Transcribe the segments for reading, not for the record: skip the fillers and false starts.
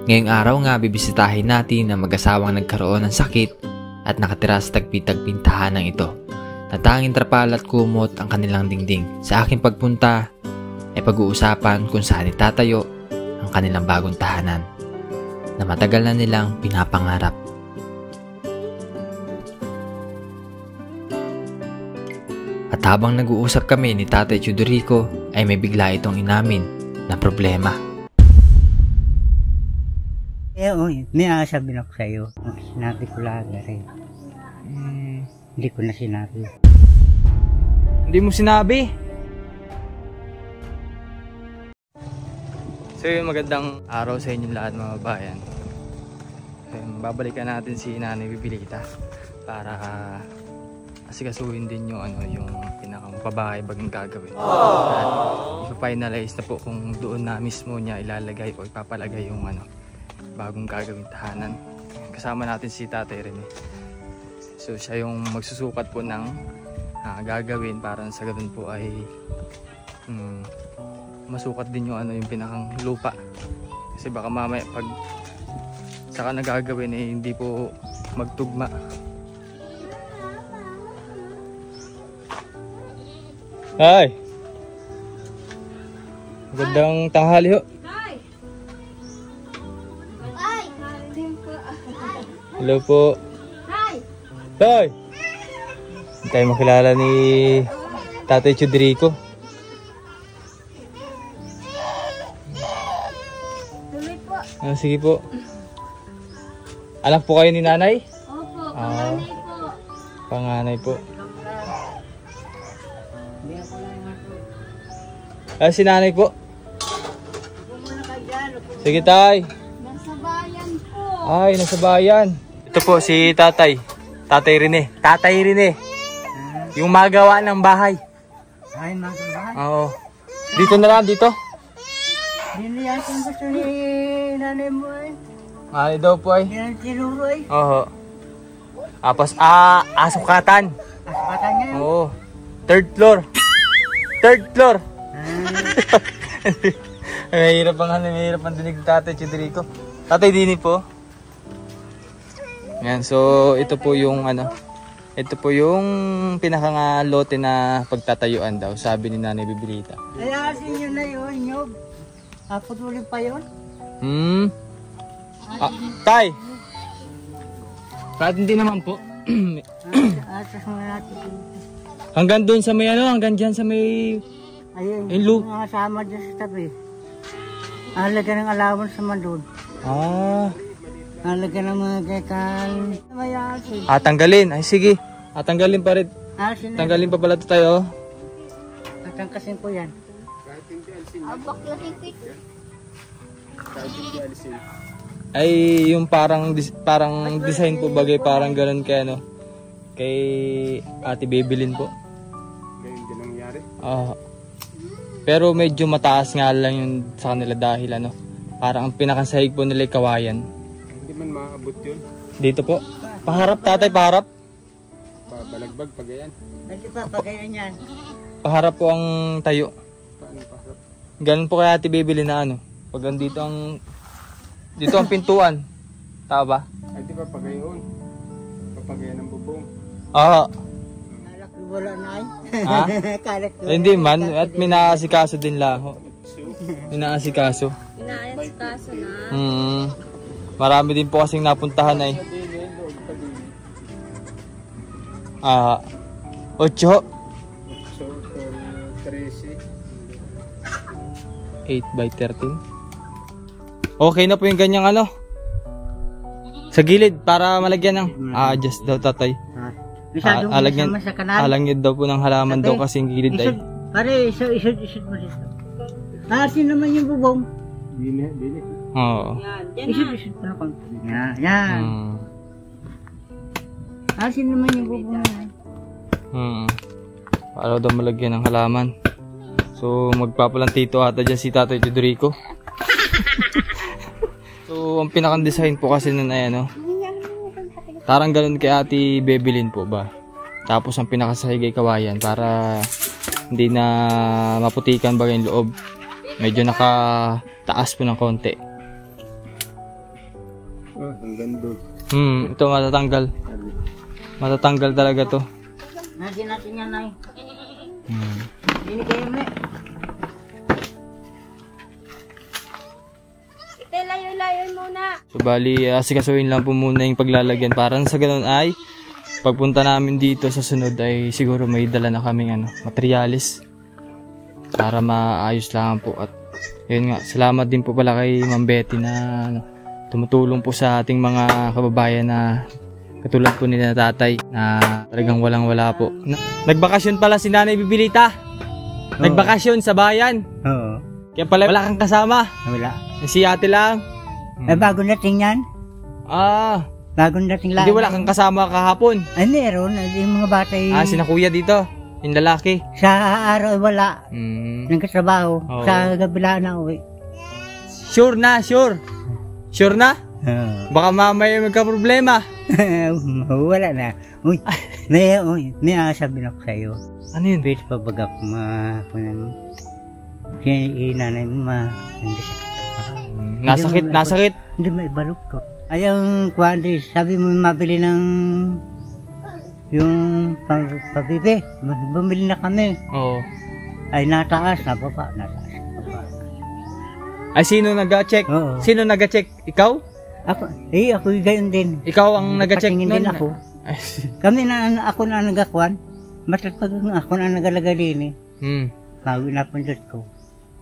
Ngayong araw nga bibisitahin natin ang mag-asawang nagkaroon ng sakit at nakatira sa tagpi-tagping tahanang ito na tanging trapal at kumot ang kanilang dingding. Sa aking pagpunta ay pag-uusapan kung saan itatayo ang kanilang bagong tahanan na matagal na nilang pinapangarap. At habang nag-uusap kami ni Tatay Chudorico ay may bigla itong inamin na problema. May sabi na ko sa'yo. Sinabi ko lagi rin. Hindi ko na sinabi. Hindi mo sinabi? So yun, magandang araw sa inyong lahat mga bayan. Babalikan natin si Nanay Bibilita para asikasuhin din yung yung pinakampabahay bagang gagawin. At ipa-finalize na po kung doon na mismo niya ilalagay o ipapalagay yung bagong gagawin tahanan. Kasama natin si Tatay Rene. So siya yung magsusukat po ng gagawin para sa ganun po ay masukat din yung yung pinakang lupa. Kasi baka mamaya pag saka nagagawin hindi po magtugma. Hi! Magandang tanghali ho. Hello po. Hi! Hi! Hindi tayo makilala ni Tatay Chudorico. Tuloy po. Sige po. Anak po kayo ni Nanay? Opo, panganay po. Panganay po. Si Nanay po. Sige tay. Nasa bayan po. Ay, nasa bayan. Ito po si Tatay. Tatay Rene. Tatay Rene. Yung magawa ng bahay. Ay, magawa? Oo. Dito na lang, dito. Niliyan kung gusto ni nanay mo eh. Ay daw po ay. Yan tinuro eh. Oo. Tapos, asukatan. Asukatan niya yun? Oo. Third floor. Third floor. Mahirap ang dinig ni Tatay Chudorico. Tatay Dini po. Yan, so ito po yung ito po yung pinakangalote na pagtatayuan daw, sabi ni Nanay Bibilita. Kaya sinyo na yun, Nyob. Putulin pa yun? Tay! Kahit hindi naman po. Atas mga natin. Hanggang doon sa may hanggang dyan sa may... Ayun, yung mga sama dyan sa tabi. Alaga ng alawan sa mandun. Alaga ng mga gekal. May asin. Tanggalin. Ay sige. Tanggalin pa rin. Asin na. Tanggalin pa pala ito tayo. Tatangkasin ko yan. Abak lakipit. Ay yung parang design po bagay parang ganun kay kay Ate Bebelin po. Ganyan din nangyari? Pero medyo mataas nga lang yung sa kanila dahil parang ang pinakasahig po nila kawayan. Hindi man maabot yun. Dito po. Paharap tatay, paharap. Balagbag pag yan. Hindi pa, pagayan yan. Paharap po ang tayo. Paano paharap? Ganun po kay Ate Bebelin na pag dito ang pintuan. Tama ba? Ay di ba pagayon? Papagayan ng bubong. Kalak wala na ay. Kalak Hindi man. At minaasikaso din laho. Minaasikaso. Inaasikaso na. Marami din po kasing napuntahan ay. 8. So, 13. 8/13. Okay na po yung ganyang sa gilid para malagyan ng adjust daw tatay. Masyadong alagyan sa kanal. alagyan daw po ng halaman daw kasi yung gilid ay. Pare, isod mo dito. Asin naman yung bubong. Dili. Oo. Isod pa na konti. Yan. Asin naman yung bubong yan. Para daw malagyan ng halaman. So magpapalantito ata dyan si Tatay Chudorico. So ang pinakang design po kasi nun ay parang ganun kay Ate Bebelin po ba. Tapos ang pinakasahig ay kawayan para hindi na maputikan bagay yung loob. Medyo nakataas po ng konti. Ang ganda. Ito matatanggal. Matatanggal talaga to. Natin yan ay. Hindi kayo mo eh. Ite, layo-layo muna. So bali, asikasuhin lang po muna yung paglalagyan. Parang sa ganun ay, pagpunta namin dito sa sunod ay siguro may dala na kaming materialis para maayos lang po. At yun nga, salamat din po pala kay Ma'am Betty na tumutulong po sa ating mga kababayan na katulad po nila tatay na talagang walang-wala po. Nagbakasyon pala si Nanay Bibilita. Nagbakasyon sa bayan. Oo. Kaya pala wala kang kasama. Wala. Si ate lang. Eh, bago dating yan. Bagong dating lang. Hindi wala kang kasama kahapon. Ay, meron. Yung mga bata Sina kuya dito. Yung lalaki. sa araw ay wala. Nagkatrabaho. Oo. Sa gabila na uwi. Sure na, sure. Sure na? Oo. Baka mamaya magka-problema. Wala na. Uy, may sabi na ko sa'yo. Ano yun? Pwede pa baga kumakunan. Kaya nanay mo hindi Nasakit. Hindi may balok ko. Ayang kuwandi, sabi mo mabili ng yung pabibi. Bumili na kami. Oo. Ay nataas, nababa, nataas, nababa. Ay, sino nag-check? Oo. Sino nag-check? Ikaw? Ako gayon din. Ikaw ang nag-check Patingin din ako. Ay, Kami ako na nagakuan. Basta pag ako na nagalagay din eh. Bago napundot ko.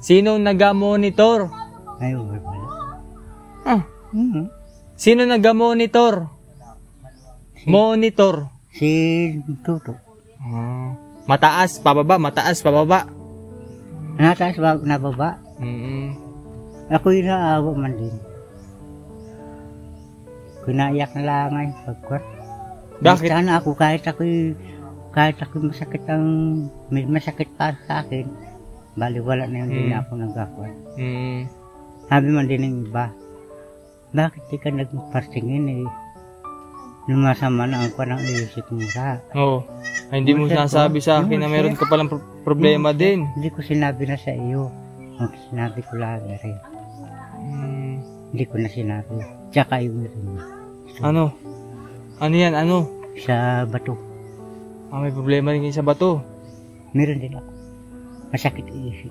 Sino nag-monitor? Ay, wala. Sino nag-monitor? Monitor. Si Tuto. Mataas, pababa, mataas, pababa. Nataas bago nababa. Ako yung naawa man din. Kunaiyak na lang ay pagkwat. Bakit? Sana ako kahit ako masakit may masakit pa sa akin. Bali wala na yung din ako nagkakwat. Sabi man din ng iba, bakit di ka nagpartingin eh? Lumasama na ang kwan ng isip mo sa. Oo. Ay, hindi mo sinasabi sa akin na meron ka palang problema din. Hindi ko sinabi na sa iyo. Ang sinabi ko lang rin. Hindi ko na sinabi. Tsaka yung rin. Ano? Ano yan? Ano? Sa bato. May problema rin sa bato. Meron din ako. Masakit isip.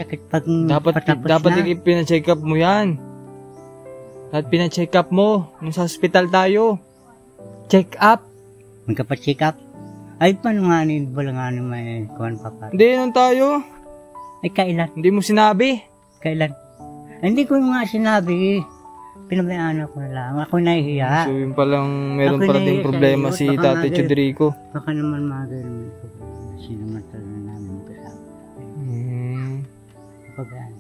Sakit pag Dapat pina-check up mo yan. At pina-check up mo. Nung sa hospital tayo. Check up. Magkapacheck up. Ay, paano nga wala nga may kuhan pa pa. Hindi, nun tayo. Ay, kailan? Hindi mo sinabi. Kailan? Ay, hindi ko nga sinabi. Pinabayaan ako na lang. Ako nahihiya. So, yun palang meron Ako pala ding nahihiya problema sa si iyo. Tate Chodrico. Baka naman magano'n ko. Sinamantala na namin kasama. Pagkaan.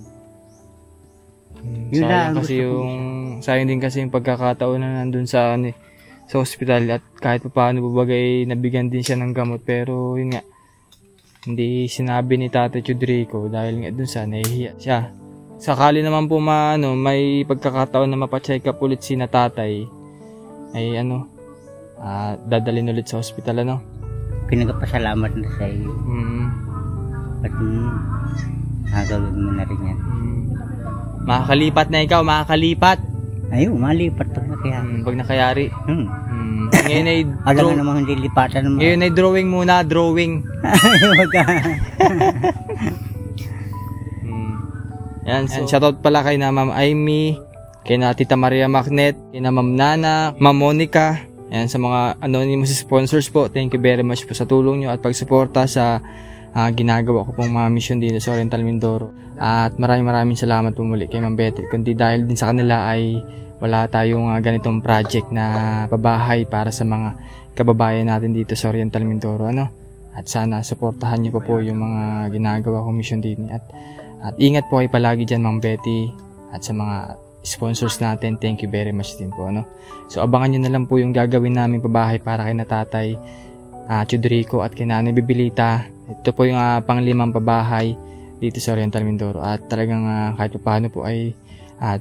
Yun lang, Sayang din kasi yung pagkakataon na nandun sa hospital at kahit pa paano babagay nabigyan din siya ng gamot pero yun nga hindi sinabi ni Tate Chodrico dahil nga dun sa nahihiya siya. Sakali naman po may pagkakataon na mapacheck up ulit si natatay ay dadalhin ulit sa hospital Pinagpasalamat na sa iyo. At gagawin mo na rin yan. Makakalipat na ikaw, makakalipat. Ayaw, malipat pag nakayari. Pag nakayari. Ngayon ay Alam nga namang hindi lipatan naman. Ngayon ay drawing muna, drawing. Huwag ka. Yan, shoutout pala kay na Ma'am Amy, kay na Tita Maria Magnet, kay na Ma'am Nana, Ma'am Monica. Yan, sa mga anonymous sponsors po, thank you very much po sa tulong nyo at pagsuporta sa ginagawa ko pong mga mission dito sa Oriental Mindoro. At maraming salamat po muli kay Ma'am Betty. Kundi dahil din sa kanila ay wala tayong ganitong project na pabahay para sa mga kababayan natin dito sa Oriental Mindoro. At sana suportahan niyo po yung mga ginagawa kong mission din. At ingat po kayo palagi dyan, Ma'am Betty. At sa mga sponsors natin, thank you very much din po. So abangan nyo na lang po yung gagawin namin pabahay para kay Natatay Chodrico at kay Nanay Bibilita. Ito po yung pang-5 pabahay dito sa Oriental Mindoro. At talagang kahit paano po ay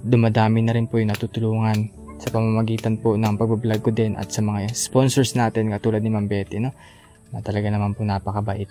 dumadami na rin po yung natutulungan sa pamamagitan po ng pagbablog ko din at sa mga sponsors natin katulad ni Ma'am Betty, na talaga naman po napakabait.